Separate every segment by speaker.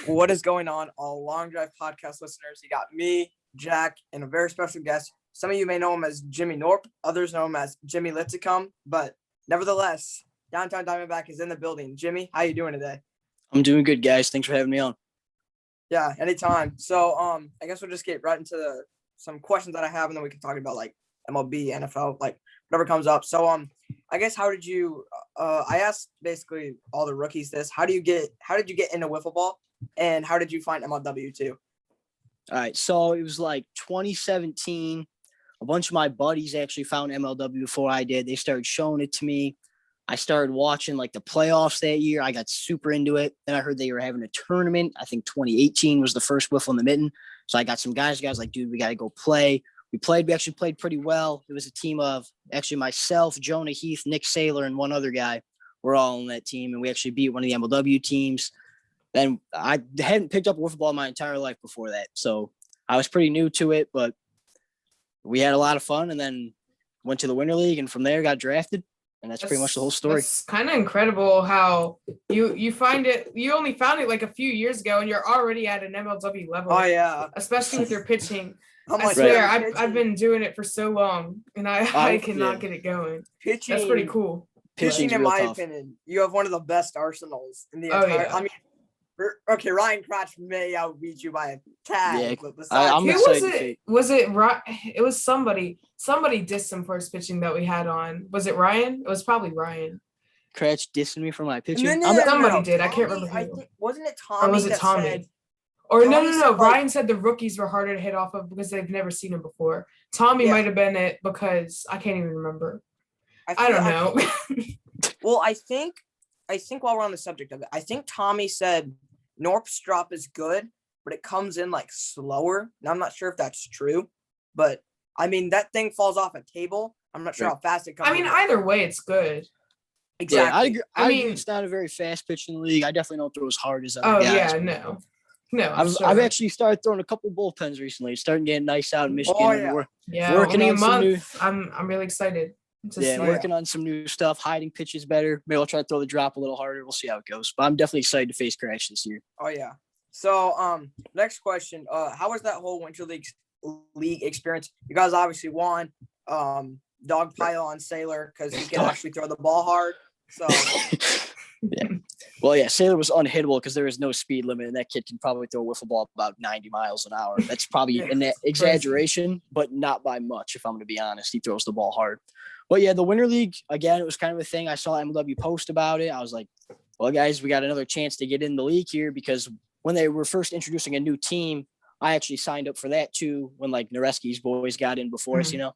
Speaker 1: What is going on, all Long Drive podcast listeners? You got me, Jack, and a very special guest. Some of you may know him as Jimmy Knorp. Others know him as Jimmy Litzicum. But nevertheless, Downtown Diamondback is in the building. Jimmy, how you doing today?
Speaker 2: I'm doing good, guys. Thanks for having me on.
Speaker 1: Yeah, anytime. So, I guess we'll just get right into some questions that I have, and then we can talk about like MLB, NFL, like whatever comes up. So, I guess how did you? I asked basically all the rookies this. How did you get into wiffle ball, and how did you find MLW too?
Speaker 2: All right, so it was like 2017. A bunch of my buddies actually found MLW before I did. They started showing it to me. I started watching like the playoffs that year. I got super into it. Then I heard they were having a tournament. I think 2018 was the first wiffle in the mitten. So I got some guys like, dude, we got to go play. We actually played pretty well. It was a team of actually myself, Jonah Heath, Nick Saylor, and one other guy. We're all on that team, and we actually beat one of the MLW teams. Then I hadn't picked up wiffle ball my entire life before that. So I was pretty new to it, but we had a lot of fun, and then went to the Winter League, and from there got drafted. And that's pretty much the whole story.
Speaker 3: It's kind of incredible how you find it. You only found it like a few years ago, and you're already at an MLW level.
Speaker 1: Oh yeah,
Speaker 3: especially with your pitching.
Speaker 1: Oh,
Speaker 3: I swear, I've been doing it for so long, and I cannot get it going.
Speaker 1: Pitching,
Speaker 3: that's pretty cool.
Speaker 1: Pitching, in my opinion, you have one of the best arsenals in the entire.
Speaker 3: Yeah.
Speaker 1: I mean, okay, Ryan Crotch may outbeat you by a tag.
Speaker 2: Yeah,
Speaker 1: but besides,
Speaker 3: who was it? Was it Ryan? It was somebody. Somebody dissed him for his pitching that we had on. Was it Ryan? It was probably Ryan.
Speaker 2: Cratch dissing me for my pitching.
Speaker 3: Somebody did. I can't remember who.
Speaker 1: Wasn't it Tommy?
Speaker 3: Or was it Tommy? No. Ryan said the rookies were harder to hit off of because they've never seen him before. Tommy might have been it because I can't even remember. I don't know.
Speaker 1: Well, I think while we're on the subject of it, I think Tommy said Norp's drop is good, but it comes in like slower. Now I'm not sure if that's true, but I mean that thing falls off a table. I'm not sure how fast it comes.
Speaker 3: I mean, either way, it's good.
Speaker 1: Exactly.
Speaker 2: Yeah, I mean, it's not a very fast pitch in the league. I definitely don't throw as hard as other guys.
Speaker 3: No.
Speaker 2: I've actually started throwing a couple bullpens recently. It's starting getting nice out in Michigan.
Speaker 1: Oh,
Speaker 3: yeah.
Speaker 2: Working on some new.
Speaker 3: I'm really excited.
Speaker 2: Working on some new stuff, hiding pitches better. Maybe I'll try to throw the drop a little harder. We'll see how it goes. But I'm definitely excited to face Crash this year.
Speaker 1: Oh yeah. So next question. How was that whole Winter League experience? You guys obviously won. Dog pile on Saylor because he can actually throw the ball hard. So
Speaker 2: yeah. Well, yeah, Saylor was unhittable because there is no speed limit, and that kid can probably throw a wiffle ball about 90 miles an hour. That's probably an exaggeration, but not by much, if I'm going to be honest. He throws the ball hard. But, yeah, the Winter League, again, it was kind of a thing. I saw MLW post about it. I was like, well, guys, we got another chance to get in the league here because when they were first introducing a new team, I actually signed up for that too when, like, Nareski's boys got in before us, you know.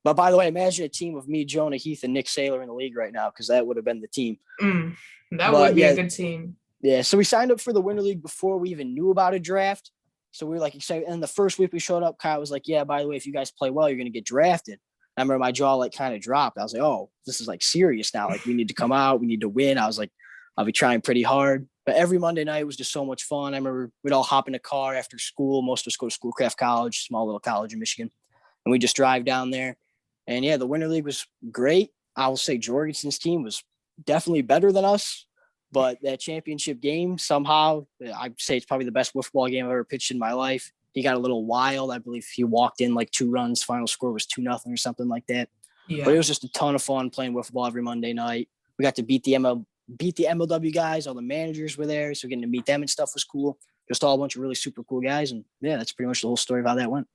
Speaker 2: But, by the way, imagine a team of me, Jonah Heath, and Nick Saylor in the league right now because that would have been the team.
Speaker 3: That would be a good team.
Speaker 2: Yeah, so we signed up for the Winter League before we even knew about a draft. So we were like excited. And the first week we showed up, Kyle was like, yeah, by the way, if you guys play well, you're going to get drafted. I remember my jaw like kind of dropped. I was like, oh, this is like serious now. Like we need to come out. We need to win. I was like, I'll be trying pretty hard. But every Monday night was just so much fun. I remember we'd all hop in a car after school. Most of us go to Schoolcraft College, small little college in Michigan. And we just drive down there. And, yeah, the Winter League was great. I will say Jorgensen's team was definitely better than us. But that championship game, somehow, I'd say it's probably the best wiffle ball game I've ever pitched in my life. He got a little wild. I believe he walked in like 2 runs. Final score was 2-0 or something like that. Yeah. But it was just a ton of fun playing wiffle ball every Monday night. We got to beat the MLW guys. All the managers were there. So getting to meet them and stuff was cool. Just all a bunch of really super cool guys. And, yeah, that's pretty much the whole story of how that went.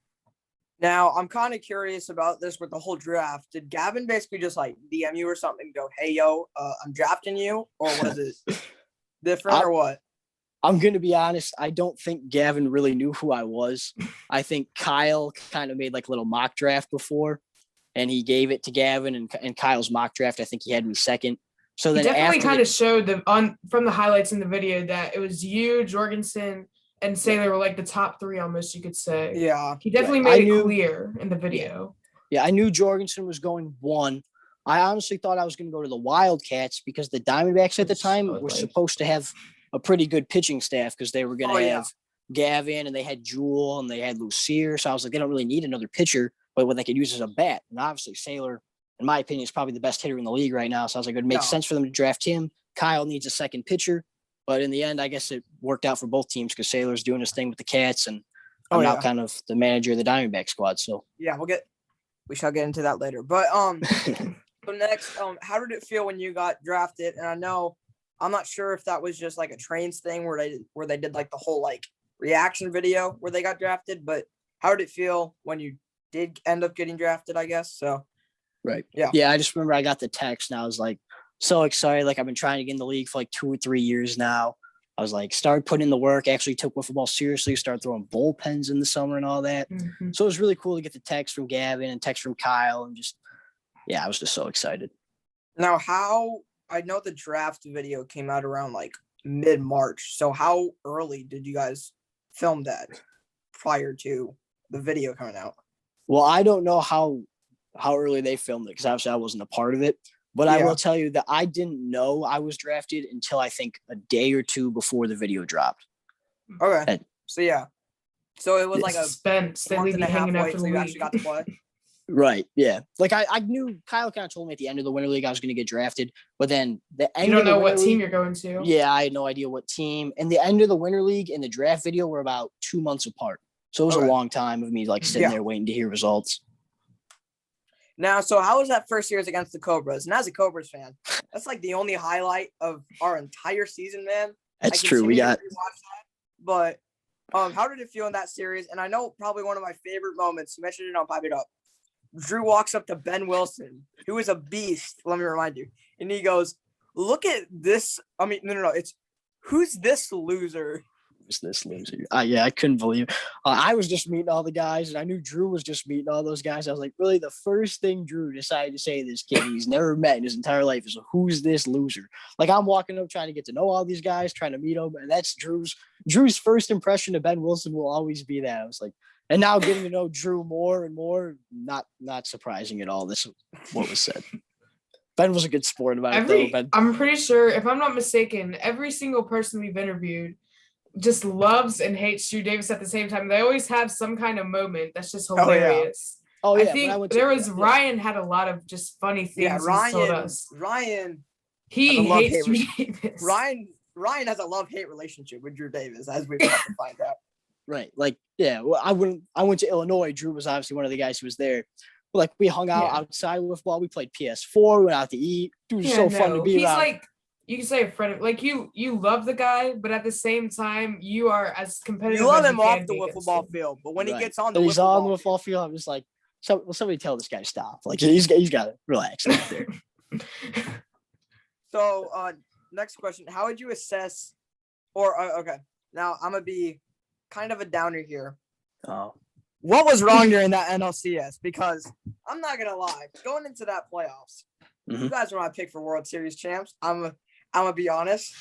Speaker 1: Now, I'm kind of curious about this with the whole draft. Did Gavin basically just, like, DM you or something and go, hey, yo, I'm drafting you? Or was it different or what?
Speaker 2: I'm going to be honest. I don't think Gavin really knew who I was. I think Kyle kind of made, like, a little mock draft before, and he gave it to Gavin. And Kyle's mock draft, I think he had me second. So then
Speaker 3: he definitely kind of showed from the highlights in the video that it was you, Jorgensen, and Saylor were like the top 3 almost, you could say.
Speaker 1: Yeah.
Speaker 3: He definitely made it clear in the video.
Speaker 2: Yeah, I knew Jorgensen was going 1. I honestly thought I was going to go to the Wildcats because the Diamondbacks at the time were supposed to have a pretty good pitching staff because they were going to have Gavin and they had Jewel and they had Lucier. So I was like, they don't really need another pitcher, but what they could use as a bat. And obviously Saylor, in my opinion, is probably the best hitter in the league right now. So I was like, it would make sense for them to draft him. Kyle needs a second pitcher. But in the end, I guess it worked out for both teams because Sailor's doing his thing with the Cats, and I'm now kind of the manager of the Diamondback squad. So
Speaker 1: yeah, we shall get into that later. But so next, how did it feel when you got drafted? And I know I'm not sure if that was just like a Trains thing where they did like the whole like reaction video where they got drafted, but how did it feel when you did end up getting drafted, I guess? So
Speaker 2: right. Yeah, I just remember I got the text and I was like so excited. Like I've been trying to get in the league for like 2 or 3 years now. I was like, started putting in the work, actually took football seriously, started throwing bullpens in the summer and all that. Mm-hmm. So it was really cool to get the text from Gavin and text from Kyle and just, I was just so excited.
Speaker 1: Now, I know the draft video came out around like mid-March. So how early did you guys film that prior to the video coming out?
Speaker 2: Well, I don't know how early they filmed it because obviously I wasn't a part of it. But I will tell you that I didn't know I was drafted until I think a day or two before the video dropped.
Speaker 1: Okay. So it was like a
Speaker 3: suspense. They leave you hanging after the
Speaker 1: you actually got to play.
Speaker 2: Right. Yeah. Like I knew Kyle kind of told me at the end of the Winter League I was going to get drafted, but then the end.
Speaker 3: You don't know what
Speaker 2: team
Speaker 3: you're going to.
Speaker 2: Yeah, I had no idea what team. And the end of the Winter League and the draft video were about 2 months apart. So it was a long time of me like sitting there waiting to hear results.
Speaker 1: Now, so how was that first series against the Cobras? And as a Cobras fan, that's like the only highlight of our entire season, man.
Speaker 2: That's true. We got.
Speaker 1: But how did it feel in that series? And I know probably one of my favorite moments. You mentioned it on Pipe It Up. Drew walks up to Ben Wilson, who is a beast. Let me remind you, and he goes, "Look at this." I mean, no. It's who's this loser?
Speaker 2: This loser. I couldn't believe it. I was just meeting all the guys, and I knew Drew was just meeting all those guys. I was like, really, the first thing Drew decided to say to this kid he's never met in his entire life is, who's this loser? Like, I'm walking up trying to get to know all these guys, trying to meet them, and that's Drew's first impression of Ben Wilson will always be that. I was like, and now getting to know Drew more and more, not surprising at all. This is what was said. Ben was a good sport about it, though.
Speaker 3: I'm pretty sure, if I'm not mistaken, every single person we've interviewed just loves and hates Drew Davis at the same time. They always have some kind of moment that's just hilarious.
Speaker 2: Oh yeah.
Speaker 3: I think Ryan had a lot of just funny things.
Speaker 1: Yeah, Ryan
Speaker 3: told us.
Speaker 1: He
Speaker 3: hates Drew Davis.
Speaker 1: Ryan has a love-hate relationship with Drew Davis, as we've got to find out.
Speaker 2: Right. Like, well, I went to Illinois. Drew was obviously one of the guys who was there. But like, we hung out outside with while we played PS4, we went out to eat. Dude was so fun to be around. He's like,
Speaker 3: you can say a friend, like you love the guy, but at the same time, you are as competitive.
Speaker 1: You love him off the football field, but when he gets on the
Speaker 2: football field, I'm just like, somebody tell this guy to stop. Like he's got to relax out there.
Speaker 1: So, next question: how would you assess? Okay, now I'm gonna be kind of a downer here.
Speaker 2: Oh,
Speaker 1: what was wrong during that NLCS? Because I'm not gonna lie, going into that playoffs, you guys were my pick for World Series champs. I'm gonna be honest.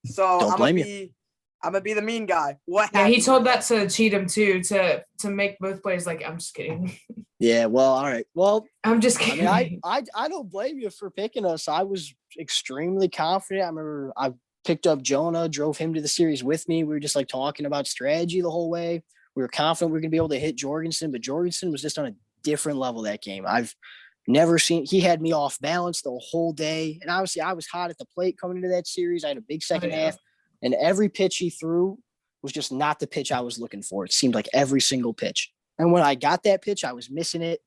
Speaker 1: So I'm gonna be the mean guy. What happened?
Speaker 3: Yeah, he told that to Cheatham too, to make both players like, I'm just kidding.
Speaker 2: Yeah, well, all right. Well,
Speaker 3: I'm just kidding.
Speaker 2: I mean, I don't blame you for picking us. I was extremely confident. I remember I picked up Jonah, drove him to the series with me. We were just like talking about strategy the whole way. We were confident we were gonna be able to hit Jorgensen, but Jorgensen was just on a different level that game. I've never seen. He had me off balance the whole day, and obviously I was hot at the plate coming into that series. I had a big second half, and every pitch he threw was just not the pitch I was looking for. It seemed like every single pitch. And when I got that pitch, I was missing it.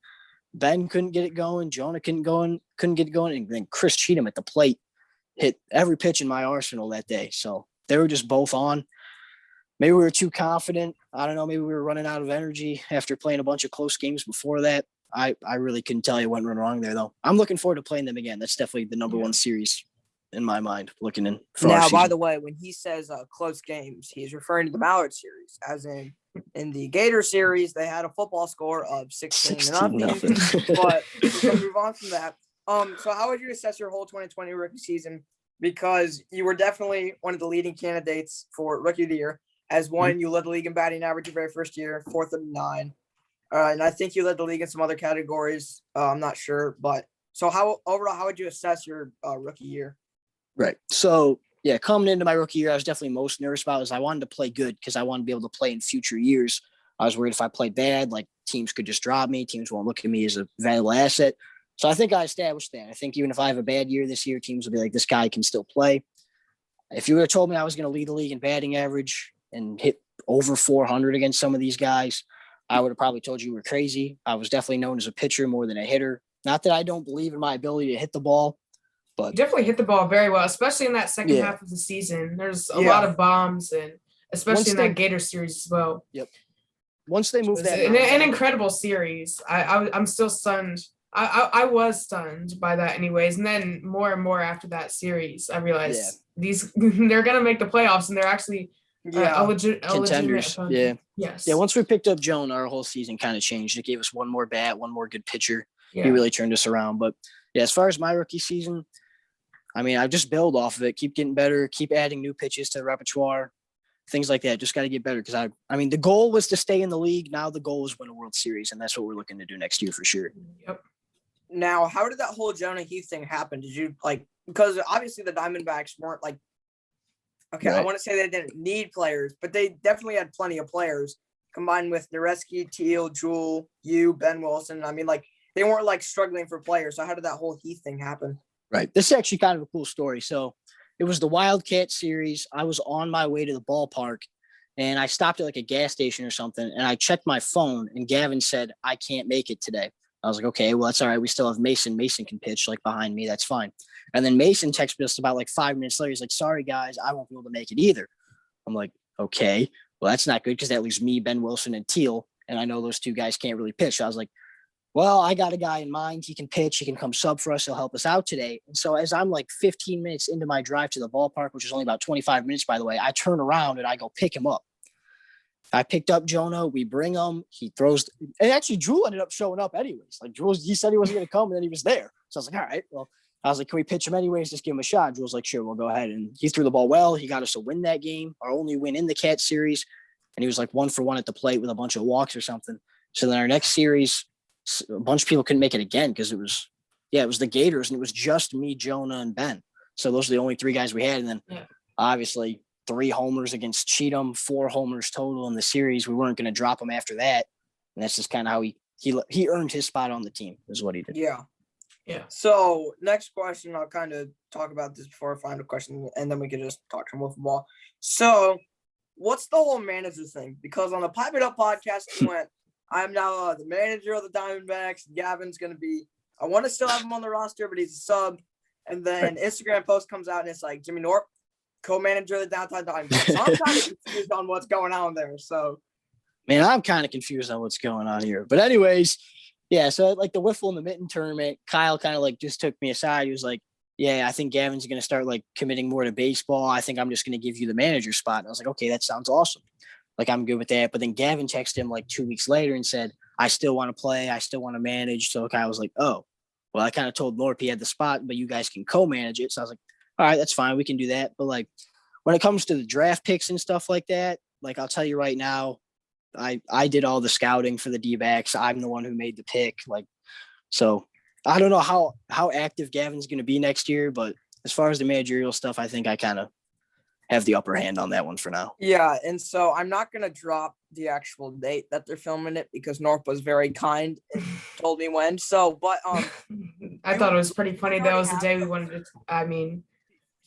Speaker 2: Ben couldn't get it going. Jonah couldn't get it going, and then Chris Cheatham at the plate hit every pitch in my arsenal that day. So they were just both on. Maybe we were too confident. I don't know. Maybe we were running out of energy after playing a bunch of close games before that. I really couldn't tell you what went wrong there, though. I'm looking forward to playing them again. That's definitely the number one series in my mind, looking in for
Speaker 1: now, by the way, when he says close games, he's referring to the Mallard series, as in the Gator series, they had a football score of 16-0. But we'll move on from that. So how would you assess your whole 2020 rookie season? Because you were definitely one of the leading candidates for Rookie of the Year. As one, you led the league in batting average your very first year, 4th and 9. And I think you led the league in some other categories. I'm not sure, but so how would you assess your rookie year?
Speaker 2: Right. So yeah, coming into my rookie year, I was definitely most nervous about is I wanted to play good because I wanted to be able to play in future years. I was worried if I played bad, like teams could just drop me. Teams won't look at me as a valuable asset. So I think I established that. I think even if I have a bad year this year, teams will be like, this guy can still play. If you would have told me I was going to lead the league in batting average and hit over 400 against some of these guys, I would have probably told you were crazy. I was definitely known as a pitcher more than a hitter. Not that I don't believe in my ability to hit the ball, but
Speaker 3: you definitely hit the ball very well, especially in that second half of the season. There's a lot of bombs, and especially in that Gator series as well.
Speaker 2: Yep. Once they moved that,
Speaker 3: an incredible series. I'm still stunned. I was stunned by that, anyways. And then more and more after that series, I realized they're gonna make the playoffs, and they're actually a
Speaker 2: contenders.
Speaker 3: Legitimate yes.
Speaker 2: Yeah. Once we picked up Jonah, our whole season kind of changed. It gave us one more bat, one more good pitcher.
Speaker 3: Yeah.
Speaker 2: He really turned us around. But yeah, as far as my rookie season, I mean, I just build off of it, keep getting better, keep adding new pitches to the repertoire, things like that. Just got to get better because I mean, the goal was to stay in the league. Now the goal is win a World Series, and that's what we're looking to do next year for sure.
Speaker 3: Yep.
Speaker 1: Now, how did that whole Jonah Heath thing happen? Did you because obviously the Diamondbacks weren't right. I want to say they didn't need players, but they definitely had plenty of players combined with Noreski, Teal, Jewell, Ben Wilson. I mean, they weren't struggling for players. So how did that whole Heath thing happen?
Speaker 2: Right. This is actually kind of a cool story. So it was the Wildcat series. I was on my way to the ballpark and I stopped at a gas station or something. And I checked my phone and Gavin said, I can't make it today. I was like, okay, well, that's all right. We still have Mason. Mason can pitch behind me. That's fine. And then Mason texted us about 5 minutes later. He's like, sorry, guys, I won't be able to make it either. I'm like, okay, well, that's not good because that leaves me, Ben Wilson, and Teal. And I know those two guys can't really pitch. So I was like, well, I got a guy in mind. He can pitch. He can come sub for us. He'll help us out today. And so as I'm 15 minutes into my drive to the ballpark, which is only about 25 minutes, by the way, I turn around and I go pick him up. I picked up Jonah. We bring him. He throws. And actually, Jewell ended up showing up anyways. Jewell, he said he wasn't going to come, and then he was there. So I was like, all right, well, I was like, can we pitch him anyways? Just give him a shot. Jewell's like, sure, we'll go ahead. And he threw the ball well. He got us a win that game, our only win in the Cat series. And he was 1 for 1 at the plate with a bunch of walks or something. So then our next series, a bunch of people couldn't make it again because it was the Gators, and it was just me, Jonah, and Ben. So those are the only 3 guys we had. And then obviously 3 homers against Cheatham, 4 homers total in the series. We weren't going to drop him after that. And that's just kind of how he earned his spot on the team is what he did.
Speaker 1: Yeah.
Speaker 3: Yeah.
Speaker 1: So next question, I'll kind of talk about this before I find a question, and then we can just talk some football. So what's the whole manager thing? Because on the Pipe It Up podcast, he went, I'm now the manager of the Diamondbacks. Gavin's going to be, I want to still have him on the roster, but he's a sub. And then Instagram post comes out and it's Jimmy Knorp, co-manager of the Downtown Diamondbacks. So I'm kind of confused on what's going on there. So,
Speaker 2: man, I'm kind of confused on what's going on here. But anyways, yeah. So the Wiffle and the Mitten tournament, Kyle kind of just took me aside. He was like, yeah, I think Gavin's going to start committing more to baseball. I think I'm just going to give you the manager spot. And I was like, okay, that sounds awesome. I'm good with that. But then Gavin texted him 2 weeks later and said, I still want to play. I still want to manage. So Kyle was like, oh, well, I kind of told Norp he had the spot, but you guys can co-manage it. So I was like, all right, that's fine. We can do that. But when it comes to the draft picks and stuff like that, I'll tell you right now, I did all the scouting for the D-backs. I'm the one who made the pick. So I don't know how active Gavin's going to be next year, but as far as the managerial stuff, I think I kind of have the upper hand on that one for now.
Speaker 1: Yeah, and so I'm not going to drop the actual date that they're filming it because Norp was very kind and told me when. So, but
Speaker 3: I thought it was pretty funny. That was the day we wanted to.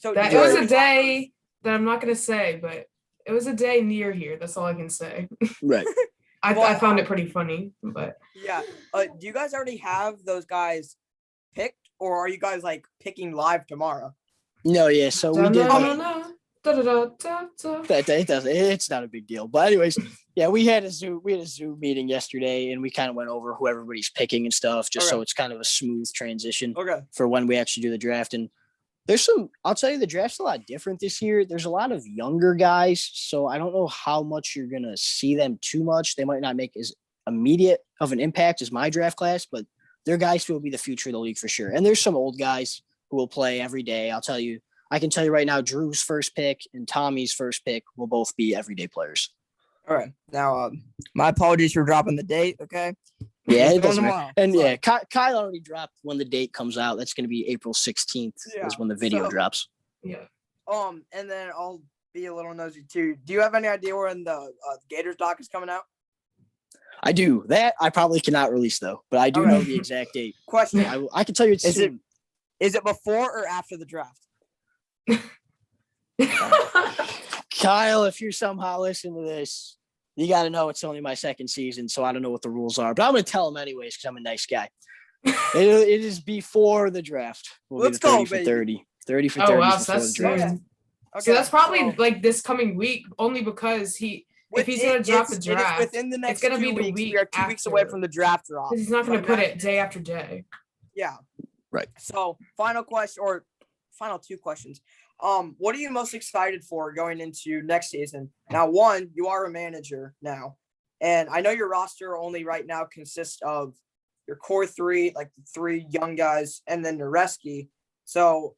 Speaker 3: It was a day that I'm not going to say, but it was a day near here. That's all I can say.
Speaker 2: Right.
Speaker 3: I found it pretty funny, but
Speaker 1: yeah. Do you guys already have those guys picked, or are you guys picking live tomorrow?
Speaker 2: No, yeah. So we did. It's not a big deal. But anyways, yeah, we had a Zoom meeting yesterday and we kind of went over who everybody's picking and stuff, just so it's kind of a smooth transition for when we actually do the draft. And I'll tell you, the draft's a lot different this year. There's a lot of younger guys, so I don't know how much you're going to see them too much. They might not make as immediate of an impact as my draft class, but they're guys who will be the future of the league for sure. And there's some old guys who will play every day. I can tell you right now, Drew's first pick and Tommy's first pick will both be everyday players.
Speaker 1: All right. Now, my apologies for dropping the date, okay?
Speaker 2: Yeah, it doesn't matter. And yeah, Kyle already dropped when the date comes out. That's going to be April 16th is when the video drops.
Speaker 3: Yeah.
Speaker 1: And then I'll be a little nosy too. Do you have any idea when the Gators doc is coming out?
Speaker 2: I do. That I probably cannot release though, but I do know the exact date.
Speaker 1: Question.
Speaker 2: I can tell you it's soon.
Speaker 1: Is it before or after the draft?
Speaker 2: Kyle, if you're somehow listening to this, you got to know it's only my second season, so I don't know what the rules are. But I'm going to tell him anyways because I'm a nice guy. It is before the draft.
Speaker 1: Let's go,
Speaker 2: 30 for
Speaker 1: baby.
Speaker 2: 30. 30 for 30
Speaker 3: Oh, wow.
Speaker 2: before
Speaker 3: So
Speaker 2: the
Speaker 3: that's
Speaker 2: draft.
Speaker 3: soon.
Speaker 1: Okay,
Speaker 3: So that's probably like this coming week, only because if he's going to drop the draft,
Speaker 1: it is within the next
Speaker 3: it's going to
Speaker 1: 2
Speaker 3: be the
Speaker 1: weeks.
Speaker 3: week
Speaker 1: We are 2 weeks away
Speaker 3: after.
Speaker 1: from the draft drop.
Speaker 3: Because he's not going to put it
Speaker 1: imagine-
Speaker 3: day after day.
Speaker 1: Yeah.
Speaker 2: Right.
Speaker 1: So final question or final 2 questions. What are you most excited for going into next season? Now, one, you are a manager now, and I know your roster only right now consists of your core 3, like the 3 young guys, and then Nareski. So,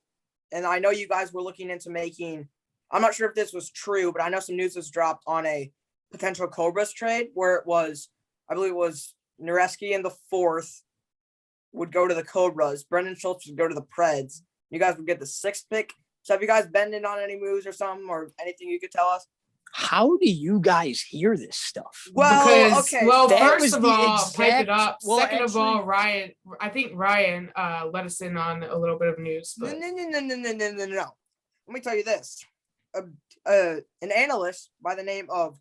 Speaker 1: and I know you guys were looking into making. I'm not sure if this was true, but I know some news was dropped on a potential Cobras trade where it was, I believe it was Nareski in the 4th would go to the Cobras. Brendan Schultz would go to the Preds. You guys would get the 6th pick. So have you guys been in on any moves or something or anything you could tell us?
Speaker 2: How do you guys hear this stuff?
Speaker 1: Well, okay.
Speaker 3: First of all, pipe it up.
Speaker 2: Well,
Speaker 3: Second of all,
Speaker 2: actually-
Speaker 3: Ryan, I think Ryan let us in on a little bit of news.
Speaker 1: No.
Speaker 3: But
Speaker 1: Let me tell you this. An analyst by the name of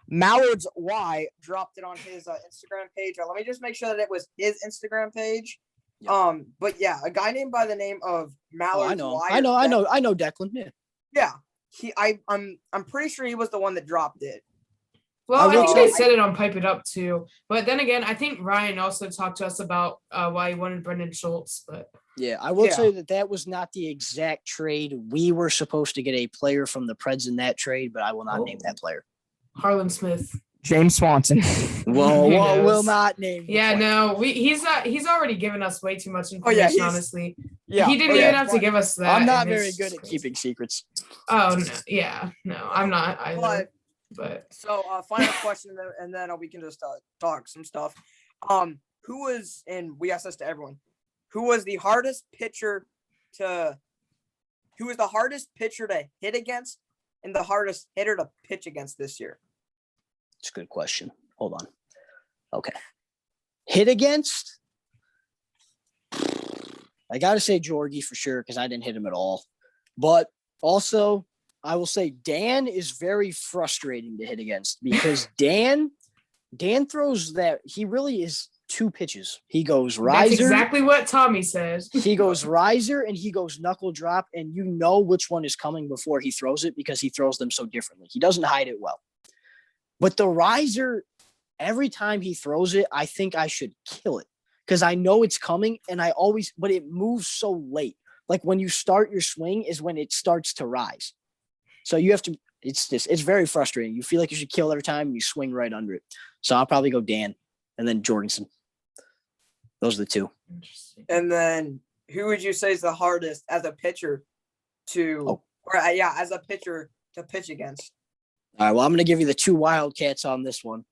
Speaker 1: Mallards Y dropped it on his Instagram page. Let me just make sure that it was his Instagram page.
Speaker 2: Yeah.
Speaker 1: But yeah, a guy named by the name of Mallards Y.
Speaker 2: I know Declan. Yeah.
Speaker 1: Yeah. I'm pretty sure he was the one that dropped it.
Speaker 3: Well, I
Speaker 2: will
Speaker 3: think
Speaker 2: say-
Speaker 3: they said it on Pipe It Up too. But then again, I think Ryan also talked to us about why he wanted Brendan Schultz. But
Speaker 2: Yeah, I will
Speaker 1: Yeah.
Speaker 2: say that was not the exact trade. We were supposed to get a player from the Preds in that trade, but I will not name that player.
Speaker 3: Harlan Smith.
Speaker 1: James Swanson.
Speaker 2: Whoa,
Speaker 3: Who
Speaker 2: will
Speaker 3: knows?
Speaker 2: not name. the
Speaker 3: Yeah,
Speaker 2: player.
Speaker 3: no, he's already given us way too much
Speaker 1: Oh, yeah,
Speaker 3: information,
Speaker 1: he's-
Speaker 3: honestly.
Speaker 1: Yeah.
Speaker 3: He didn't even have to give us that.
Speaker 2: I'm not
Speaker 3: in
Speaker 2: very
Speaker 3: his
Speaker 2: good at
Speaker 3: script.
Speaker 2: keeping secrets.
Speaker 3: Oh no, yeah, no, I'm not either.
Speaker 1: But so final question, and then we can just talk some stuff. Who was, and we asked this to everyone, who was the hardest pitcher to hit against and the hardest hitter to pitch against this year?
Speaker 2: It's a good question. Hold on. Okay. Hit against? I got to say Georgie for sure because I didn't hit him at all. But also, I will say Dan is very frustrating to hit against because Dan throws that. He really is 2 pitches. He goes riser.
Speaker 3: That's exactly what Tommy says.
Speaker 2: He goes riser and he goes knuckle drop, and you know which one is coming before he throws it because he throws them so differently. He doesn't hide it well. But the riser, every time he throws it, I think I should kill it because I know it's coming, and but it moves so late. Like when you start your swing is when it starts to rise. So you have to, it's very frustrating. You feel like you should kill every time and you swing right under it. So I'll probably go Dan and then Jorgensen. Those are the 2.
Speaker 3: Interesting.
Speaker 1: And then who would you say is the hardest as a pitcher as a pitcher to pitch against?
Speaker 2: All right, well, I'm going to give you the 2 Wildcats on this one.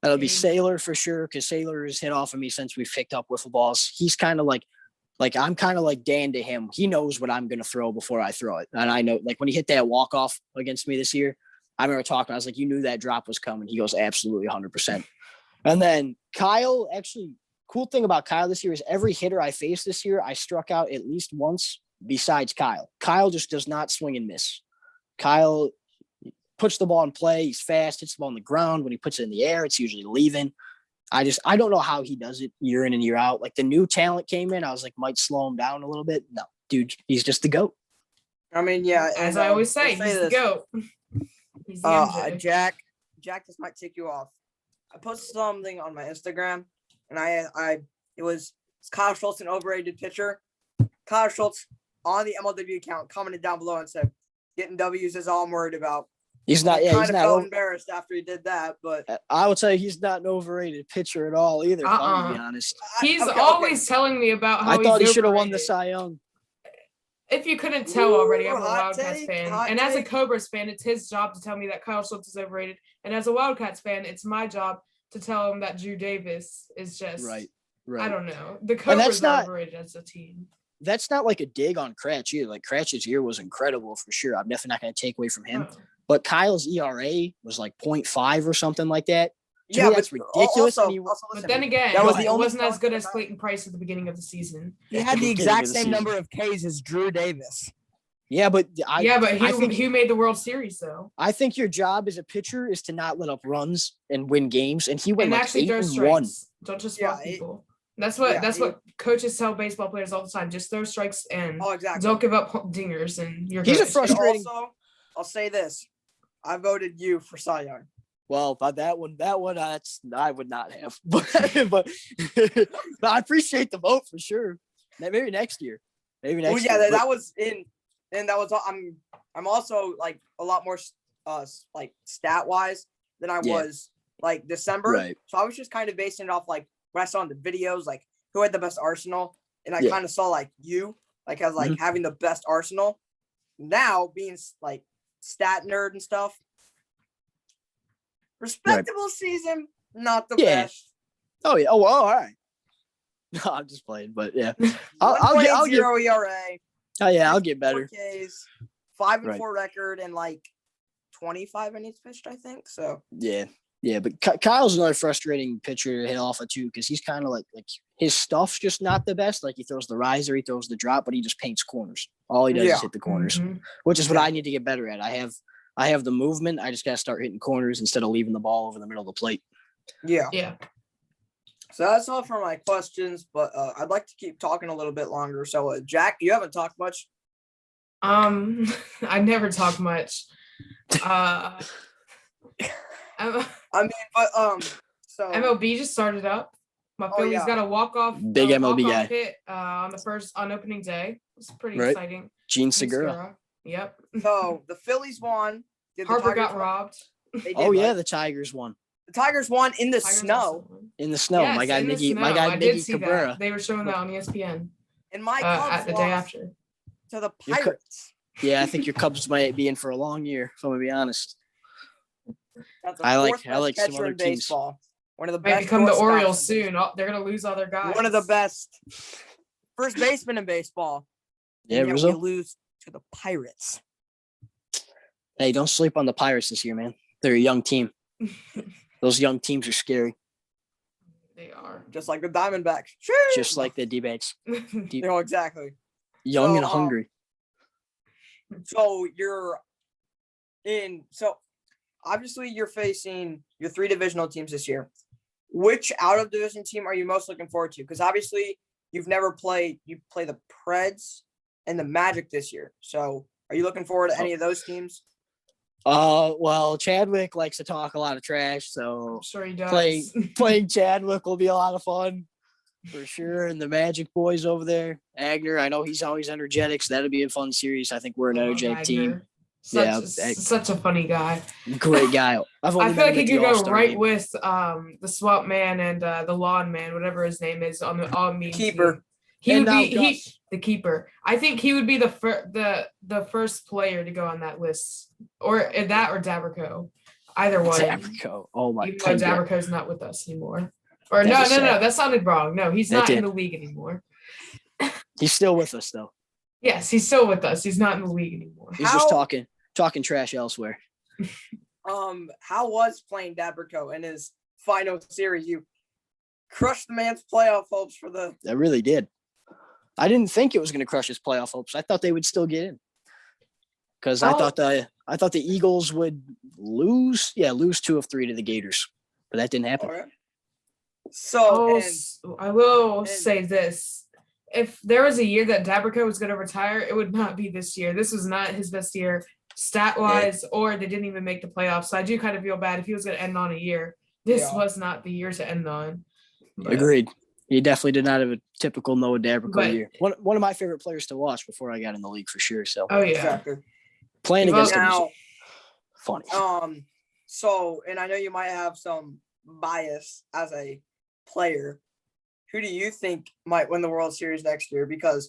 Speaker 2: That'll be
Speaker 3: Okay.
Speaker 2: Saylor for sure, because Saylor has hit off of me since we've picked up wiffle balls. He's kind of like I'm kind of like Dan to him. He knows what I'm going to throw before I throw it. And I know, like, when he hit that walk-off against me this year, I remember talking. I was like, you knew that drop was coming. He goes, absolutely 100%. And then Kyle, actually, cool thing about Kyle this year is every hitter I faced this year, I struck out at least once besides Kyle. Kyle just does not swing and miss. Kyle puts the ball in play. He's fast, hits the ball on the ground. When he puts it in the air, it's usually leaving. I don't know how he does it year in and year out. Like the new talent came in, I was like, might slow him down a little bit. No, dude, he's just the GOAT.
Speaker 1: I mean, yeah.
Speaker 3: As
Speaker 1: and,
Speaker 3: I always say,
Speaker 1: we'll
Speaker 3: he's the
Speaker 1: this.
Speaker 3: GOAT. He's the MJ.
Speaker 1: Jack, this might tick you off. I posted something on my Instagram, and it's Kyle Schultz, an overrated pitcher. Kyle Schultz on the MLW account commented down below and said, "Getting W's is all I'm worried about."
Speaker 2: He's not.
Speaker 1: I
Speaker 2: Yeah,
Speaker 1: kind
Speaker 2: he's
Speaker 1: of
Speaker 2: not.
Speaker 1: felt embarrassed after he did that, but
Speaker 2: I would say he's not an overrated pitcher at all either. If I'm gonna be honest.
Speaker 3: He's
Speaker 1: okay.
Speaker 3: always telling me about how
Speaker 2: I thought he
Speaker 3: he's
Speaker 2: should have won the
Speaker 3: overrated.
Speaker 2: Cy Young.
Speaker 3: If you couldn't tell already, I'm a
Speaker 1: hot
Speaker 3: Wildcats
Speaker 1: take,
Speaker 3: fan.
Speaker 1: hot
Speaker 3: And as a
Speaker 1: take.
Speaker 3: Cobras fan, it's his job to tell me that Kyle Schultz is overrated. And as a Wildcats fan, it's my job to tell him that Drew Davis is just
Speaker 2: Right.
Speaker 3: I don't know. The
Speaker 2: And that's
Speaker 3: Cobras are
Speaker 2: not-
Speaker 3: overrated as a team.
Speaker 2: That's not like a dig on Cratch either. Like Cratch's year was incredible for sure. I'm definitely not going to take away from him.
Speaker 3: Oh.
Speaker 2: But Kyle's ERA was like 0.5 or something like that. To
Speaker 1: yeah,
Speaker 2: me, that's
Speaker 1: but
Speaker 2: ridiculous.
Speaker 1: Also,
Speaker 2: and he-
Speaker 1: also
Speaker 3: But
Speaker 1: listen,
Speaker 3: then again,
Speaker 1: that was the
Speaker 3: it
Speaker 1: only
Speaker 3: wasn't as good as
Speaker 1: talent
Speaker 3: Clayton Price at the beginning of the season.
Speaker 1: he had the
Speaker 2: Beginning
Speaker 1: exact
Speaker 2: of the
Speaker 1: same
Speaker 2: season.
Speaker 1: number of Ks as Drew Davis.
Speaker 2: Yeah, but I think
Speaker 3: he made the World Series though.
Speaker 2: I think your job as a pitcher is to not let up runs and win games. And he went
Speaker 3: And
Speaker 2: like
Speaker 3: actually throw
Speaker 2: 8-1.
Speaker 3: strikes. Don't just
Speaker 1: Yeah,
Speaker 3: walk people. That's what coaches tell baseball players all the time. Just throw strikes and
Speaker 1: exactly.
Speaker 3: don't give up dingers, and you're
Speaker 2: He's
Speaker 3: good.
Speaker 2: a frustrating.
Speaker 1: Also, I'll say this: I voted you for Cy Young.
Speaker 2: Well, but that one, I would not have. But I appreciate the vote for sure. Maybe next year. Maybe next year.
Speaker 1: That was in, and that was. I'm also like a lot more like stat wise than I was like December.
Speaker 2: Right.
Speaker 1: So I was just kind of basing it off like what I saw in the videos, like who had the best arsenal, and I kind of saw like you like as like having the best arsenal. Now being like stat nerd and stuff. Respectable season, not the best.
Speaker 2: Oh yeah. Oh, well, all right. No, I'm just playing, but yeah. I'll get
Speaker 1: ERA.
Speaker 2: Oh yeah, I'll get better.
Speaker 1: Ks, 5-4 record and like 25 innings pitched, I think. So
Speaker 2: yeah. But Kyle's another frustrating pitcher to hit off of too, because he's kind of like his stuff's just not the best. Like he throws the riser, he throws the drop, but he just paints corners. All he does is hit the corners, which is what I need to get better at. I have the movement. I just got to start hitting corners instead of leaving the ball over the middle of the plate.
Speaker 1: Yeah. So that's all for my questions, but I'd like to keep talking a little bit longer. So Jack, you haven't talked much.
Speaker 3: I never talk much. So MLB just started up. My Phillies got a walk-off
Speaker 2: MLB
Speaker 3: hit on opening day. It was pretty exciting.
Speaker 2: Gene Segura.
Speaker 3: Yep.
Speaker 1: So the Phillies won.
Speaker 3: Harper got robbed.
Speaker 2: The Tigers won.
Speaker 1: The Tigers won in the snow.
Speaker 2: In the snow.
Speaker 3: Yes,
Speaker 2: my guy Miggy Cabrera.
Speaker 3: That. They were showing that on ESPN.
Speaker 1: And my Cubs
Speaker 3: at the day after.
Speaker 1: To the Pirates.
Speaker 2: I think your Cubs might be in for a long year, if I'm gonna be honest.
Speaker 1: I like
Speaker 2: some other teams.
Speaker 1: Baseball. One of the
Speaker 3: might
Speaker 1: best.
Speaker 3: Become the Orioles soon. They're gonna lose all their guys.
Speaker 1: One of the best first baseman in baseball.
Speaker 2: Yeah,
Speaker 1: we lose to the Pirates.
Speaker 2: Hey, don't sleep on the Pirates this year, man. They're a young team. Those young teams are scary.
Speaker 3: They are.
Speaker 1: Just like the Diamondbacks.
Speaker 2: Just like the D-backs.
Speaker 1: Exactly.
Speaker 2: Young and hungry.
Speaker 1: So obviously you're facing your 3 divisional teams this year. Which out of division team are you most looking forward to? Because obviously you play the Preds and the Magic this year. So are you looking forward to any of those teams?
Speaker 2: Well, Chadwick likes to talk a lot of trash, so
Speaker 3: I'm sure he does.
Speaker 2: Playing Chadwick will be a lot of fun for sure. And the Magic boys over there, Agner, I know he's always energetic, so that'll be a fun series. I think we're an energetic team.
Speaker 3: Such a funny guy.
Speaker 2: Great guy.
Speaker 3: I feel like he could go right with the Swamp Man and the Lawn Man, whatever his name is on the all-meme
Speaker 1: keeper.
Speaker 3: Team. He would be the keeper. I think he would be the first player to go on that list, or Dabrico, either one.
Speaker 2: Dabrico. Oh my
Speaker 3: God. Even though Dabrico's not with us anymore. Or no, that sounded wrong. No, he's not in the league anymore.
Speaker 2: He's still with us though.
Speaker 3: Yes, he's still with us. He's not in the league anymore.
Speaker 2: He's just talking trash elsewhere.
Speaker 1: How was playing Dabrico in his final series? You crushed the man's playoff hopes for the.
Speaker 2: I really did. I didn't think it was going to crush his playoff hopes. I thought they would still get in because I thought the Eagles would lose 2 of 3 to the Gators, but that didn't happen.
Speaker 1: Right. So
Speaker 3: I will say this: if there was a year that Dabrico was going to retire, it would not be this year. This was not his best year stat wise, or they didn't even make the playoffs. So I do kind of feel bad if he was going to end on a year. This was not the year to end on. But.
Speaker 2: Agreed. He definitely did not have a typical Noah Dabrico year. One of my favorite players to watch before I got in the league for sure. So
Speaker 1: exactly.
Speaker 2: Playing against him was funny.
Speaker 1: So, and I know you might have some bias as a player. Who do you think might win the World Series next year? Because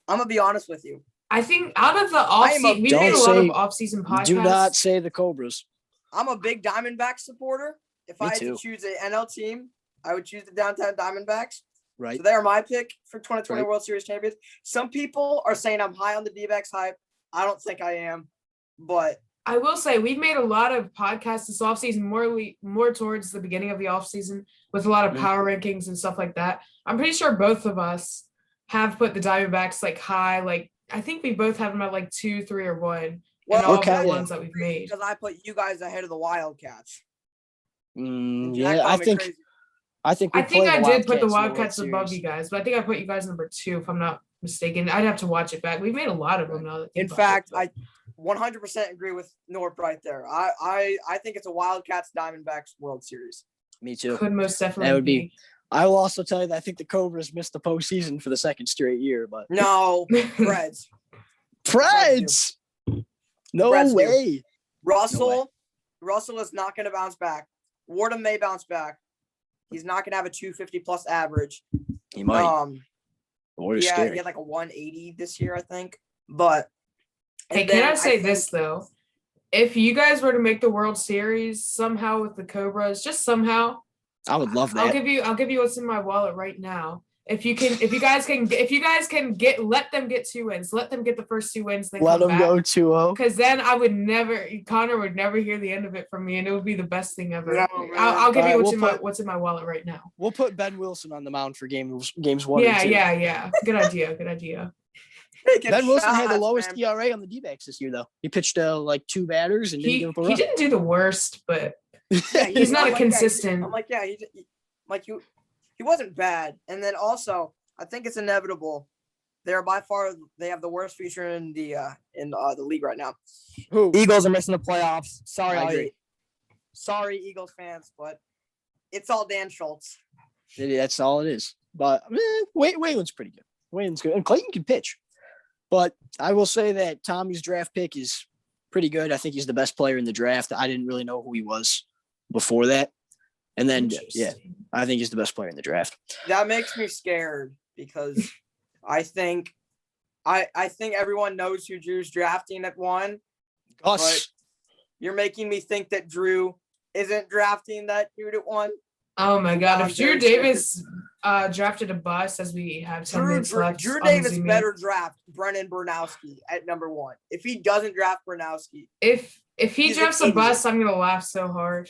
Speaker 1: I'm gonna be honest with you.
Speaker 3: I think out of the offseason, we made a lot of offseason podcasts.
Speaker 2: Do not say the Cobras.
Speaker 1: I'm a big Diamondback supporter. If I had to choose an NL team, I would choose the downtown Diamondbacks.
Speaker 2: Right.
Speaker 1: So they are my pick for 2020 World Series champions. Some people are saying I'm high on the D-backs hype. I don't think I am, but
Speaker 3: I will say we've made a lot of podcasts this offseason, more towards the beginning of the offseason with a lot of power rankings and stuff like that. I'm pretty sure both of us have put the Diamondbacks like high, like I think we both have them at like 2, 3, or 1.
Speaker 1: Well,
Speaker 3: and all
Speaker 2: okay,
Speaker 3: the
Speaker 2: yeah.
Speaker 3: ones that we've made.
Speaker 1: Because I put you guys ahead of the Wildcats.
Speaker 2: Yeah, I think
Speaker 1: crazy.
Speaker 2: I think
Speaker 3: I think I did put the Wildcats
Speaker 2: in the World
Speaker 3: above
Speaker 2: Series.
Speaker 3: you guys, but I think I put you guys number 2 if I'm not mistaken. I'd have to watch it back. We've made a lot of them now.
Speaker 1: In fact, I 100% agree with Norp right there. I think it's a Wildcats Diamondbacks World Series.
Speaker 2: Me too.
Speaker 3: Could most definitely
Speaker 2: That would be. I will also tell you that I think the Cobras missed the postseason for the second straight year, but
Speaker 1: No, Reds.
Speaker 2: Preds. No
Speaker 1: Reds do.
Speaker 2: way.
Speaker 1: Russell is not going to bounce back. Wardham may bounce back. He's not going to have a 250 plus average.
Speaker 2: He might.
Speaker 1: Yeah, he had like a 180 this year, I think. But
Speaker 3: hey, can I say this though? If you guys were to make the World Series somehow with the Cobras, just somehow,
Speaker 2: I would love that.
Speaker 3: I'll give you what's in my wallet right now. If you guys can let them get 2 wins, let them get the first 2 wins.
Speaker 2: Let them go 2-0.
Speaker 3: Because then Connor would never hear the end of it from me, and it would be the best thing ever.
Speaker 1: No,
Speaker 3: I'll give you what's in my wallet right now.
Speaker 2: We'll put Ben Wilson on the mound for games 1 and 2.
Speaker 3: Yeah. Good idea.
Speaker 2: Ben Wilson had the lowest ERA on the D-backs this year, though. He pitched like 2 batters and didn't give up a run.
Speaker 3: He didn't do the worst, but
Speaker 1: yeah,
Speaker 3: he's not a consistent.
Speaker 1: He wasn't bad. And then also, I think it's inevitable. They have the worst future in the league right now.
Speaker 2: Who?
Speaker 1: Eagles are missing the playoffs.
Speaker 2: Sorry,
Speaker 1: Eagles fans, but it's all Dan Schultz.
Speaker 2: That's all it is. But Waylon's pretty good. Waylon's good, and Clayton can pitch. But I will say that Tommy's draft pick is pretty good. I think he's the best player in the draft. I didn't really know who he was before that. And then, yeah, I think he's the best player in the draft.
Speaker 1: That makes me scared because I think everyone knows who Drew's drafting at 1.
Speaker 2: Gus.
Speaker 1: But you're making me think that Drew isn't drafting that dude at 1.
Speaker 3: Oh my God! If Drew Davis drafted a bust, as we have 10 minutes left,
Speaker 1: Drew Davis better draft Brennan Bernowski at number 1. If he doesn't draft Bernowski,
Speaker 3: if he drafts a bust, I'm gonna laugh so hard.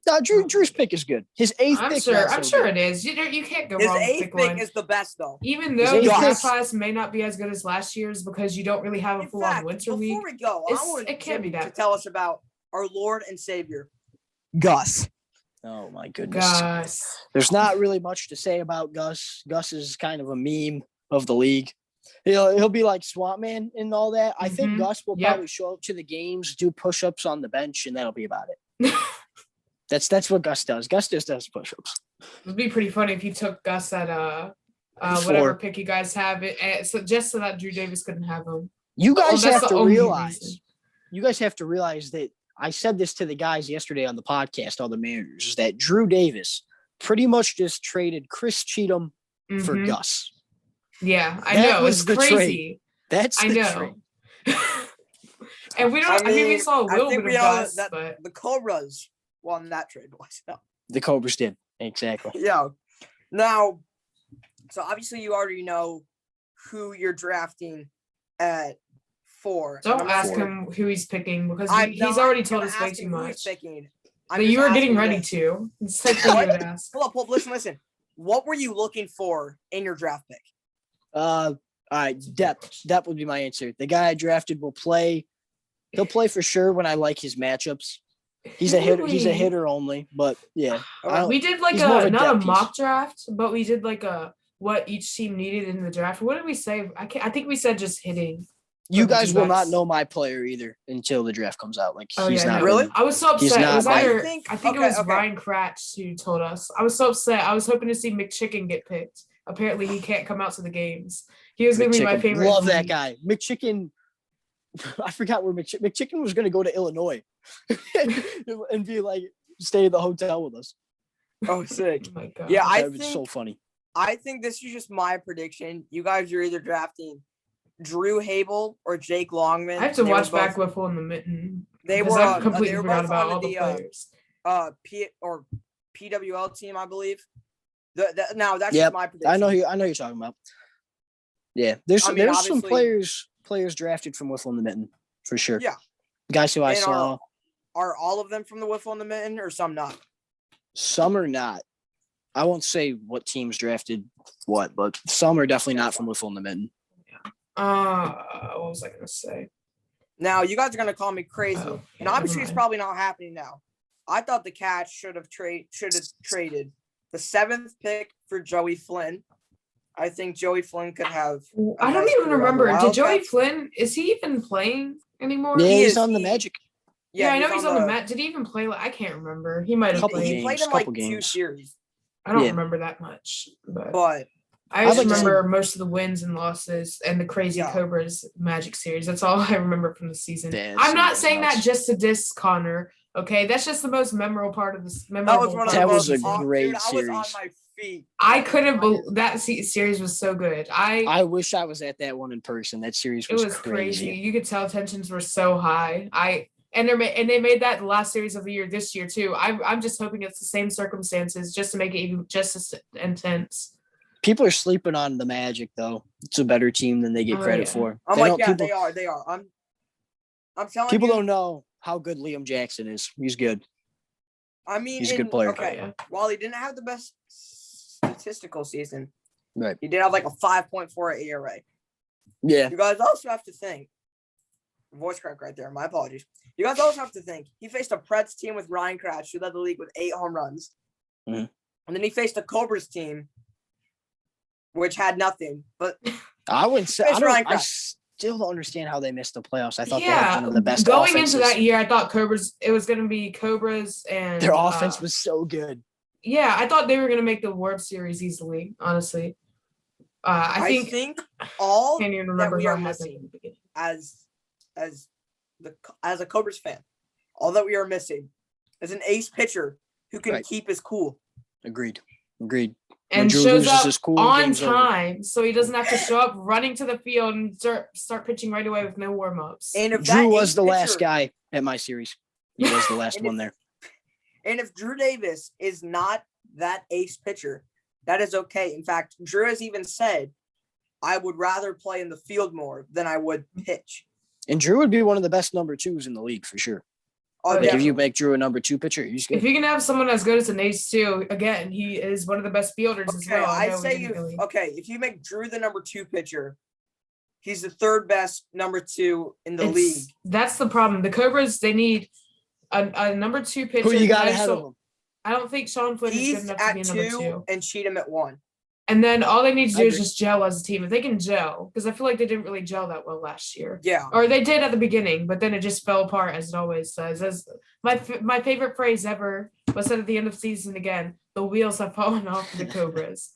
Speaker 2: No, Drew's pick is good. His 8th pick.
Speaker 3: I'm sure it is. You can't go wrong.
Speaker 1: His 8th pick is the best though.
Speaker 3: Even though the draft class may not be as good as last year's because you don't really have a full-on winter league.
Speaker 1: Before we go, I want Jimmy to tell us about our Lord and Savior, Gus.
Speaker 2: Oh my goodness.
Speaker 3: Gus.
Speaker 2: There's not really much to say about Gus. Gus is kind of a meme of the league. He'll be like Swamp Man and all that. I think Gus will probably show up to the games, do push-ups on the bench, and that'll be about it. That's what Gus does. Gus just does push-ups.
Speaker 3: It would be pretty funny if you took Gus at whatever pick you guys have it, so just so that Drew Davis couldn't have him.
Speaker 2: You guys have to realize. You guys have to realize that I said this to the guys yesterday on the podcast, all the managers, is that Drew Davis pretty much just traded Chris Cheatham for Gus.
Speaker 3: Yeah, I know. It's crazy.
Speaker 2: Trade. That's the trade.
Speaker 3: And we don't. I think we saw a little bit of Gus,
Speaker 1: but the Cobras won that trade. No.
Speaker 2: The Cobras did exactly.
Speaker 1: Yeah. Now, so obviously you already know who you're drafting at 4.
Speaker 3: Don't ask him who he's picking because he's already told us way too much. But you were getting ready to. It's like you would ask.
Speaker 1: Hold up, listen. What were you looking for in your draft pick?
Speaker 2: All right, depth. Depth would be my answer. The guy I drafted will play. He'll play for sure when I like his matchups. He's a hitter. He's a hitter only, but yeah.
Speaker 3: We did like not a mock draft, but we did like what each team needed in the draft. What did we say? I think we said just hitting.
Speaker 2: You guys will not know my player either until the draft comes out. Like he's not
Speaker 1: really.
Speaker 3: I was so upset. It was
Speaker 1: I
Speaker 3: think it was Ryan Kratz who told us. I was so upset. I was hoping to see McChicken get picked. Apparently, he can't come out to the games. He was going to be my favorite.
Speaker 2: Love that guy, McChicken. I forgot where McChicken was going to go to Illinois and be like stay at the hotel with us.
Speaker 1: Oh, sick!
Speaker 3: Oh my God.
Speaker 1: Yeah,
Speaker 2: that would be so funny.
Speaker 1: I think this is just my prediction. You guys are either drafting Drew Habel or Jake Longman.
Speaker 3: I have to watch back Whiffle in the Mitten.
Speaker 1: They were
Speaker 3: completely forgot about all the players.
Speaker 1: PWL team, I believe. Now that's just my prediction.
Speaker 2: I know you're talking about. Yeah, there's some players drafted from Whiffle in the Mitten for sure.
Speaker 1: Yeah,
Speaker 2: guys who I saw.
Speaker 1: Are all of them from the Whiffle in the Mitten, or some not?
Speaker 2: Some are not. I won't say what teams drafted what, but some are definitely not from Whiffle in the Mitten.
Speaker 3: What was I gonna say?
Speaker 1: Now you guys are gonna call me crazy,
Speaker 3: Oh,
Speaker 1: and
Speaker 3: yeah,
Speaker 1: obviously
Speaker 3: never
Speaker 1: it's
Speaker 3: mind.
Speaker 1: probably not happening now. I thought the Cats should have traded the 7th pick for Joey Flynn. I think Joey Flynn could have. A
Speaker 3: I don't
Speaker 1: nice
Speaker 3: even
Speaker 1: career on the
Speaker 3: remember. Did Joey
Speaker 1: Wildcats.
Speaker 3: Flynn, is he even playing anymore?
Speaker 2: Yeah,
Speaker 1: He
Speaker 2: he's
Speaker 1: is.
Speaker 2: on the Magic.
Speaker 3: Yeah, I know he's on the mat. Did he even play? I can't remember. He might have
Speaker 2: Couple
Speaker 3: played.
Speaker 1: He played
Speaker 2: games,
Speaker 1: in like
Speaker 2: couple
Speaker 1: 2
Speaker 2: games.
Speaker 1: series,
Speaker 3: I don't
Speaker 2: Yeah.
Speaker 3: remember that much, but
Speaker 1: but
Speaker 3: I
Speaker 2: I'd
Speaker 3: just
Speaker 2: like to see-
Speaker 3: remember most of the wins and losses and the crazy
Speaker 1: Yeah.
Speaker 3: Cobras Magic series. That's all I remember from the season.
Speaker 2: Yeah,
Speaker 3: I'm not
Speaker 2: series
Speaker 3: saying
Speaker 2: nuts.
Speaker 3: that just to diss Connor. Okay, that's just the most memorable part of this.
Speaker 1: that was one of the
Speaker 2: That
Speaker 1: most.
Speaker 2: was a great
Speaker 1: dude, I was on
Speaker 2: series.
Speaker 1: my feet.
Speaker 3: I couldn't believe that series was so good.
Speaker 2: I wish I was at that one in person. That series
Speaker 3: It
Speaker 2: was,
Speaker 3: was
Speaker 2: crazy.
Speaker 3: crazy. You could tell tensions were so high. And they made that the last series of the year this year too. I'm just hoping it's the same circumstances just to make it even just as intense.
Speaker 2: People are sleeping on the Magic though. It's a better team than they get credit for.
Speaker 1: I'm
Speaker 2: They
Speaker 1: like,
Speaker 2: don't-
Speaker 1: yeah,
Speaker 2: people,
Speaker 1: they are. I'm telling
Speaker 2: people
Speaker 1: you.
Speaker 2: don't know how good Liam Jackson is. He's good.
Speaker 1: I mean,
Speaker 2: He's a good player.
Speaker 1: Okay,
Speaker 3: Oh, yeah.
Speaker 1: while he didn't have the best statistical season,
Speaker 2: Right.
Speaker 1: he did have like a 5.4 ERA.
Speaker 2: Yeah.
Speaker 1: You guys also have to think. Voice crack right there. My apologies. You guys also have to think. He faced a Preds team with Ryan Crouch, who led the league with 8 home runs.
Speaker 2: Mhm.
Speaker 1: And then he faced a Cobras team, which had nothing. But
Speaker 2: I wouldn't say
Speaker 1: It's Ryan
Speaker 2: I
Speaker 1: Crouch.
Speaker 2: still don't understand how they missed the playoffs. I thought they had one of the best
Speaker 3: going
Speaker 2: offenses.
Speaker 3: into that year, I thought it was going to be Cobras and
Speaker 2: Their offense was so good.
Speaker 3: Yeah, I thought they were going to make the World Series easily. Honestly, I think
Speaker 1: all
Speaker 3: can't even
Speaker 1: that
Speaker 3: remember
Speaker 1: we
Speaker 3: who
Speaker 1: are
Speaker 3: I had
Speaker 1: missing
Speaker 3: in the beginning.
Speaker 1: as a Cobras fan, all that we are missing is an ace pitcher who can
Speaker 2: Right.
Speaker 1: keep his cool.
Speaker 2: Agreed. When
Speaker 3: And
Speaker 2: Drew
Speaker 3: shows
Speaker 2: loses
Speaker 3: up
Speaker 2: his cool,
Speaker 3: on
Speaker 2: game's over.
Speaker 3: time, so he doesn't have to show up running to the field and start pitching right away with no warm ups.
Speaker 1: And if
Speaker 2: Drew
Speaker 1: that
Speaker 2: was
Speaker 1: ace
Speaker 2: the last
Speaker 1: pitcher-
Speaker 2: guy at my series. He was the last
Speaker 1: And
Speaker 2: one
Speaker 1: if-
Speaker 2: there.
Speaker 1: And if Drew Davis is not that ace pitcher, that is okay. In fact, Drew has even said, I would rather play in the field more than I would pitch.
Speaker 2: And Drew would be one of the best number 2s in the league for sure.
Speaker 1: Oh,
Speaker 2: Like if
Speaker 1: definitely.
Speaker 2: you make Drew a number 2 pitcher, he's good.
Speaker 3: If you can have someone as good as an ace too, again, he is one of the best fielders as
Speaker 1: Okay,
Speaker 3: well.
Speaker 1: I'd say if you make Drew the number 2 pitcher, he's the 3rd best number 2 in the league.
Speaker 3: That's the problem. The Cobras, they need a number 2 pitcher.
Speaker 2: Who you got
Speaker 3: I
Speaker 2: ahead of him?
Speaker 3: I don't think Sean Flynn is good
Speaker 1: He's
Speaker 3: enough to
Speaker 1: at
Speaker 3: be a number
Speaker 1: 2
Speaker 3: 2.
Speaker 1: and Cheatham at 1.
Speaker 3: And then all they need to
Speaker 2: I
Speaker 3: do is
Speaker 2: agree.
Speaker 3: just gel as a team. If they can gel, because I feel like they didn't really gel that well last year.
Speaker 1: Yeah.
Speaker 3: Or they did at the beginning, but then it just fell apart as it always does. As my favorite phrase ever was said at the end of the season again, the wheels have fallen off the Cobras.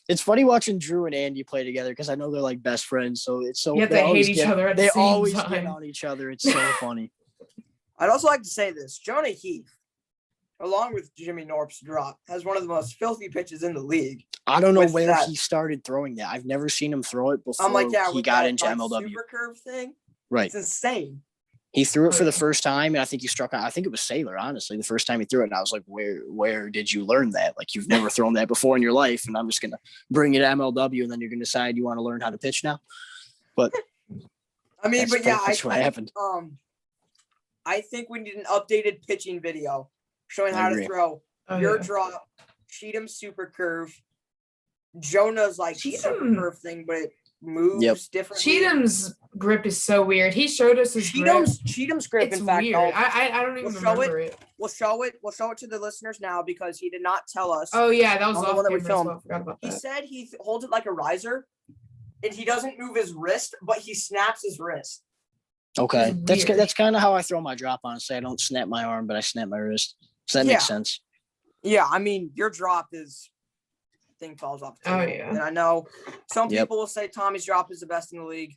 Speaker 2: It's funny watching Drew and Andy play together because I know they're like best friends. So it's so
Speaker 3: Yet they
Speaker 2: always
Speaker 3: hate each other at the
Speaker 2: They
Speaker 3: same
Speaker 2: always
Speaker 3: time.
Speaker 2: get on each other. It's so funny.
Speaker 1: I'd also like to say this. Jonah Heath, along with Jimmy Knorp's drop, has one of the most filthy pitches in the league.
Speaker 2: I don't know
Speaker 1: With
Speaker 2: where
Speaker 1: that-
Speaker 2: he started throwing that. I've never seen him throw it before
Speaker 1: I'm like, yeah,
Speaker 2: he
Speaker 1: with
Speaker 2: got
Speaker 1: that,
Speaker 2: into
Speaker 1: like,
Speaker 2: MLW.
Speaker 1: super curve thing.
Speaker 2: Right.
Speaker 1: It's insane.
Speaker 2: He threw it for
Speaker 3: Oh,
Speaker 2: the
Speaker 3: yeah.
Speaker 2: first time, and I think he struck out. I think it was Sailor, honestly, the first time he threw it. And I was like, where did you learn that? Like, you've never thrown that before in your life, and I'm just going to bring it to MLW, and then you're going to decide you want to learn how to pitch now. But
Speaker 1: I mean,
Speaker 2: that's,
Speaker 1: but yeah,
Speaker 2: that's what happened.
Speaker 1: I think we need an updated pitching video showing
Speaker 2: I
Speaker 1: how
Speaker 2: agree.
Speaker 1: to throw
Speaker 3: Oh,
Speaker 1: your
Speaker 3: yeah.
Speaker 1: drop, Cheatham's super curve, Jonah's like super
Speaker 3: Cheatham-
Speaker 1: curve thing, but it moves
Speaker 2: Yep.
Speaker 1: differently.
Speaker 3: Cheatham's grip is so weird. He showed us his grip.
Speaker 1: Cheatham's grip,
Speaker 3: It's
Speaker 1: in fact,
Speaker 3: weird.
Speaker 1: though,
Speaker 3: I don't even
Speaker 1: We'll show
Speaker 3: remember it.
Speaker 1: we'll show it to the listeners now because he did not tell us.
Speaker 3: Oh yeah, that was
Speaker 1: On the
Speaker 3: off
Speaker 1: one that we
Speaker 3: camera as
Speaker 1: filmed.
Speaker 3: well. I forgot about
Speaker 1: He
Speaker 3: that.
Speaker 1: said he holds it like a riser, and he doesn't move his wrist, but he snaps his wrist.
Speaker 2: Okay.
Speaker 3: It's weird.
Speaker 2: That's kind of how I throw my drop, honestly. I don't snap my arm, but I snap my wrist. So that
Speaker 1: Yeah.
Speaker 2: makes sense.
Speaker 1: Yeah, I mean, your drop thing falls off the
Speaker 3: Oh,
Speaker 1: table.
Speaker 3: yeah.
Speaker 1: And I know some
Speaker 2: Yep.
Speaker 1: people will say Tommy's drop is the best in the league.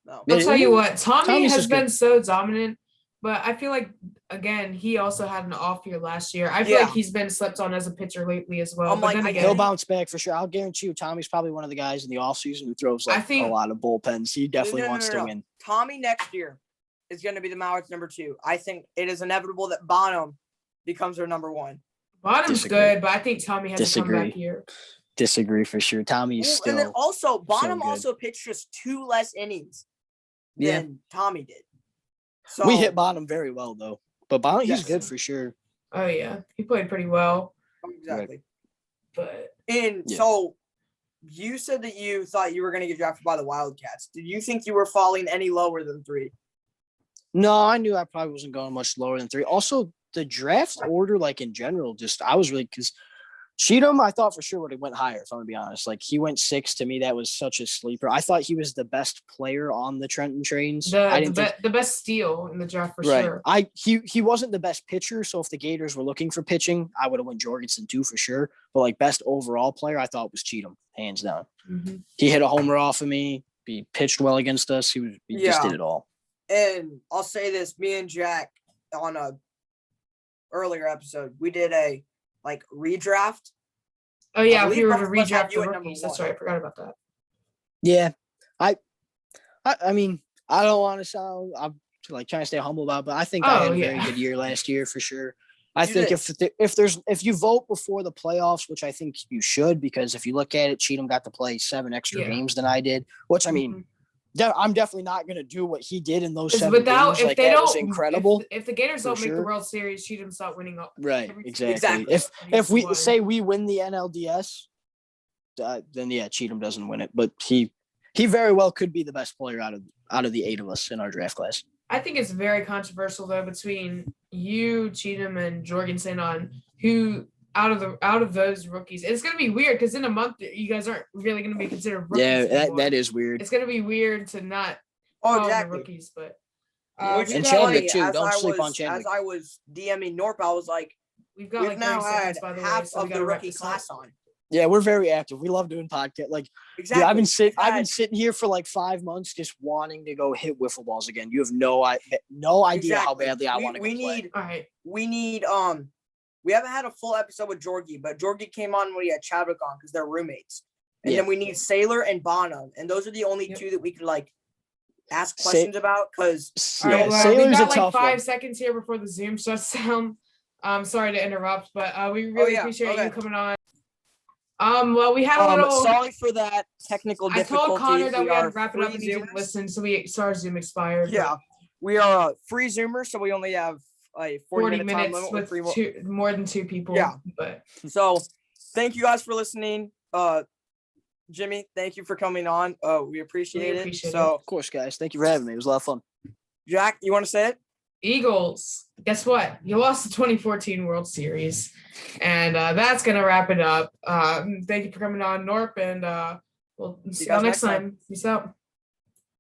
Speaker 1: No.
Speaker 2: Yeah.
Speaker 3: I'll tell you what, Tommy
Speaker 2: Tommy's
Speaker 3: has
Speaker 2: is good.
Speaker 3: been so dominant, but I feel like again he also had an off year last year. I feel
Speaker 1: Yeah.
Speaker 3: like he's been slept on as a pitcher lately as well.
Speaker 1: I'm
Speaker 3: But
Speaker 1: like,
Speaker 3: then
Speaker 1: I
Speaker 3: again,
Speaker 2: He'll bounce back for sure. I'll guarantee you, Tommy's probably one of the guys in the offseason who throws
Speaker 3: I
Speaker 2: like
Speaker 3: think-
Speaker 2: a lot of bullpens. He definitely wants to win.
Speaker 1: Tommy next year is going to be the Mavericks number 2. I think it is inevitable that Bonham becomes their number 1.
Speaker 3: Bottom's
Speaker 2: Disagree.
Speaker 3: good, but I think Tommy has a
Speaker 2: Disagree.
Speaker 3: comeback year.
Speaker 2: Disagree for sure. Tommy's
Speaker 1: Well,
Speaker 2: still.
Speaker 1: and then also, Bonham
Speaker 2: good.
Speaker 1: also pitched just 2 less innings
Speaker 2: Yeah.
Speaker 1: than Tommy did. So
Speaker 2: We hit bottom very well though, but bottom he's
Speaker 1: Yes.
Speaker 2: good for sure.
Speaker 3: Oh yeah, he played pretty well,
Speaker 1: exactly.
Speaker 3: but
Speaker 1: And
Speaker 2: Yeah.
Speaker 1: so you said that you thought you were going to get drafted by the Wildcats. Did you think you were falling any lower than 3?
Speaker 2: No, I knew I probably wasn't going much lower than 3. Also, the draft order, like in general, just I was really because Cheatham, I thought for sure would have went higher, if I'm gonna be honest. Like he went 6 to me. That was such a sleeper. I thought he was the best player on the Trenton trains.
Speaker 3: The best steal in the draft for sure.
Speaker 2: He wasn't the best pitcher, so if the Gators were looking for pitching, I would have went Jorgensen too for sure. But like best overall player, I thought was Cheatham, hands down.
Speaker 3: Mm-hmm.
Speaker 2: He hit a homer off of me. He pitched well against us. He just did it all.
Speaker 1: And I'll say this: me and Jack on a earlier episode, we did a redraft.
Speaker 3: Oh yeah, we were to redraft the rookies. That's right. I forgot about that.
Speaker 2: Yeah, I mean, I don't want to sound. I'm trying to stay humble about it, but I think I had a very good year last year for sure. I think if you vote before the playoffs, which I think you should, because if you look at it, Cheatham got to play 7 extra games than I did, which I mean. I'm definitely not going to do what he did in those 7 games. Like, that was incredible.
Speaker 3: If the Gators don't make the World Series, Cheatham's not winning up.
Speaker 2: Right, exactly. If we say we win the NLDS, then yeah, Cheatham doesn't win it. But he very well could be the best player out of the 8 of us in our draft class.
Speaker 3: I think it's very controversial though between you, Cheatham, and Jorgensen on who out of those rookies. It's gonna be weird because in a month you guys aren't really gonna be considered rookies.
Speaker 2: Yeah, that is weird.
Speaker 3: It's gonna be weird to not call them rookies, but
Speaker 2: and Chadwick too. Don't sleep on Chadwick.
Speaker 1: As I was DMing Knorp, I was like, we've now had half of the rookie class on.
Speaker 2: Yeah, we're very active. We love doing podcasts. Like,
Speaker 1: exactly.
Speaker 2: Dude, I've been sitting here for like 5 months just wanting to go hit wiffle balls again. You have no idea how badly I want to go play.
Speaker 3: All right.
Speaker 1: We haven't had a full episode with Jorgie, but Jorgie came on when we had Chadwick on because they're roommates. And then we need Sailor and Bonham. And those are the only 2 that we can ask questions about because
Speaker 3: we've got like 5 seconds here before the Zoom shuts down. Sorry to interrupt, but we really appreciate you coming on. Well, we had a little.
Speaker 1: Sorry for that technical difficulty.
Speaker 3: I told Connor that we had to wrap it up and he didn't listen, so our Zoom expired.
Speaker 1: Yeah, we are free Zoomers, so we only have 40 minutes
Speaker 3: with more than 2 people.
Speaker 1: Yeah,
Speaker 3: but
Speaker 1: so thank you guys for listening. Jimmy, thank you for coming on. We appreciate it.
Speaker 2: Of course, guys, thank you for having me. It was a lot of fun.
Speaker 1: Jack, you want to say it?
Speaker 3: Eagles, guess what? You lost the 2014 World Series, and that's gonna wrap it up. Thank you for coming on, Knorp, and we'll see you next time. Peace out.